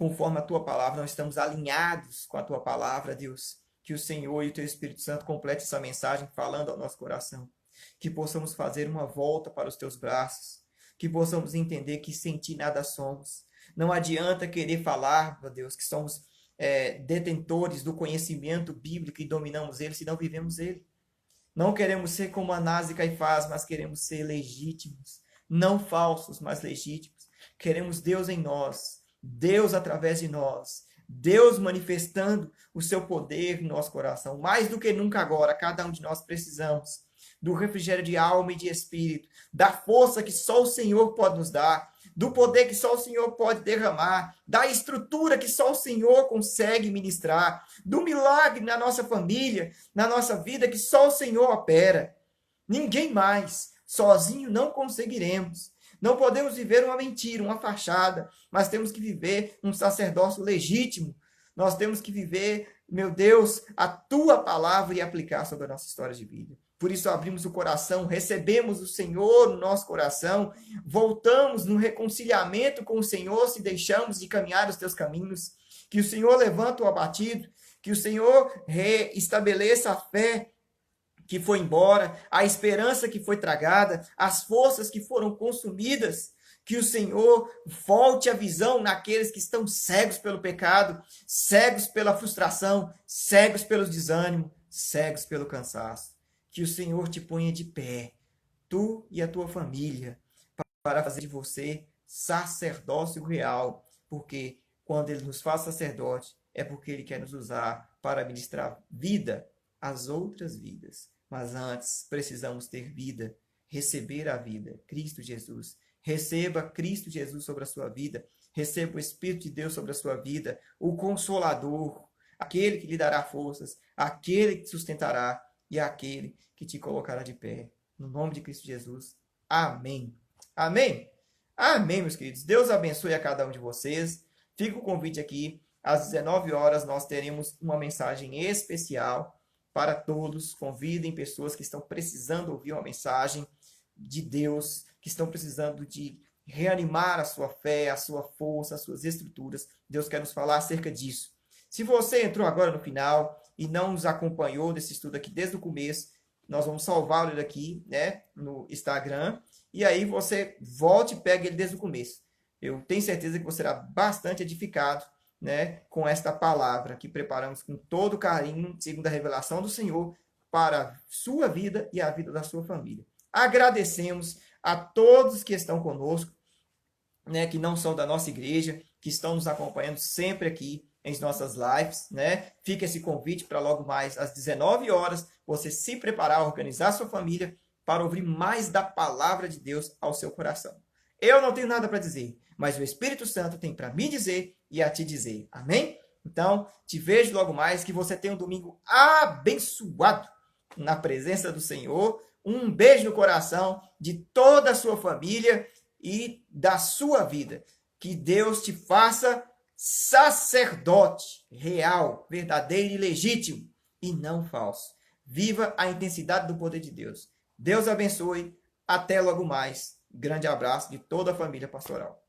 conforme a tua palavra, nós estamos alinhados com a tua palavra, Deus. Que o Senhor e o teu Espírito Santo complete essa mensagem falando ao nosso coração. Que possamos fazer uma volta para os teus braços. Que possamos entender que sem ti nada somos. Não adianta querer falar, meu Deus, que somos detentores do conhecimento bíblico e dominamos ele se não vivemos ele. Não queremos ser como Anás e Caifás, mas queremos ser legítimos. Não falsos, mas legítimos. Queremos Deus em nós, Deus através de nós, Deus manifestando o seu poder no nosso coração. Mais do que nunca agora, cada um de nós precisamos do refrigério de alma e de espírito, da força que só o Senhor pode nos dar, do poder que só o Senhor pode derramar, da estrutura que só o Senhor consegue ministrar, do milagre na nossa família, na nossa vida que só o Senhor opera. Ninguém mais. Sozinho não conseguiremos. Não podemos viver uma mentira, uma fachada, mas temos que viver um sacerdócio legítimo. Nós temos que viver, meu Deus, a tua palavra e aplicar sobre a nossa história de vida. Por isso abrimos o coração, recebemos o Senhor no nosso coração, voltamos no reconciliamento com o Senhor se deixamos de caminhar os teus caminhos, que o Senhor levanta o abatido, que o Senhor reestabeleça a fé que foi embora, a esperança que foi tragada, as forças que foram consumidas, que o Senhor volte a visão naqueles que estão cegos pelo pecado, cegos pela frustração, cegos pelo desânimo, cegos pelo cansaço. Que o Senhor te ponha de pé, tu e a tua família, para fazer de você sacerdócio real, porque quando Ele nos faz sacerdote, é porque Ele quer nos usar para ministrar vida às outras vidas. Mas antes, precisamos ter vida, receber a vida, Cristo Jesus. Receba Cristo Jesus sobre a sua vida, receba o Espírito de Deus sobre a sua vida, o Consolador, aquele que lhe dará forças, aquele que te sustentará e aquele que te colocará de pé. No nome de Cristo Jesus. Amém. Amém. Amém, meus queridos. Deus abençoe a cada um de vocês. Fica o convite aqui. Às 19 horas nós teremos uma mensagem especial para todos. Convidem pessoas que estão precisando ouvir uma mensagem de Deus, que estão precisando de reanimar a sua fé, a sua força, as suas estruturas. Deus quer nos falar acerca disso. Se você entrou agora no final e não nos acompanhou desse estudo aqui desde o começo, nós vamos salvá-lo aqui, né, no Instagram, e aí você volte e pegue ele desde o começo. Eu tenho certeza que você será bastante edificado, né, com esta palavra que preparamos com todo carinho, segundo a revelação do Senhor, para a sua vida e a vida da sua família. Agradecemos a todos que estão conosco, né, que não são da nossa igreja, que estão nos acompanhando sempre aqui em nossas lives, né? Fica esse convite para logo mais às 19 horas você se preparar, organizar a sua família para ouvir mais da palavra de Deus ao seu coração. Eu não tenho nada para dizer, mas o Espírito Santo tem para me dizer e a te dizer. Amém? Então, te vejo logo mais, que você tenha um domingo abençoado na presença do Senhor. Um beijo no coração de toda a sua família e da sua vida. Que Deus te faça sacerdote real, verdadeiro e legítimo, e não falso. Viva a intensidade do poder de Deus. Deus abençoe. Até logo mais. Grande abraço de toda a família pastoral.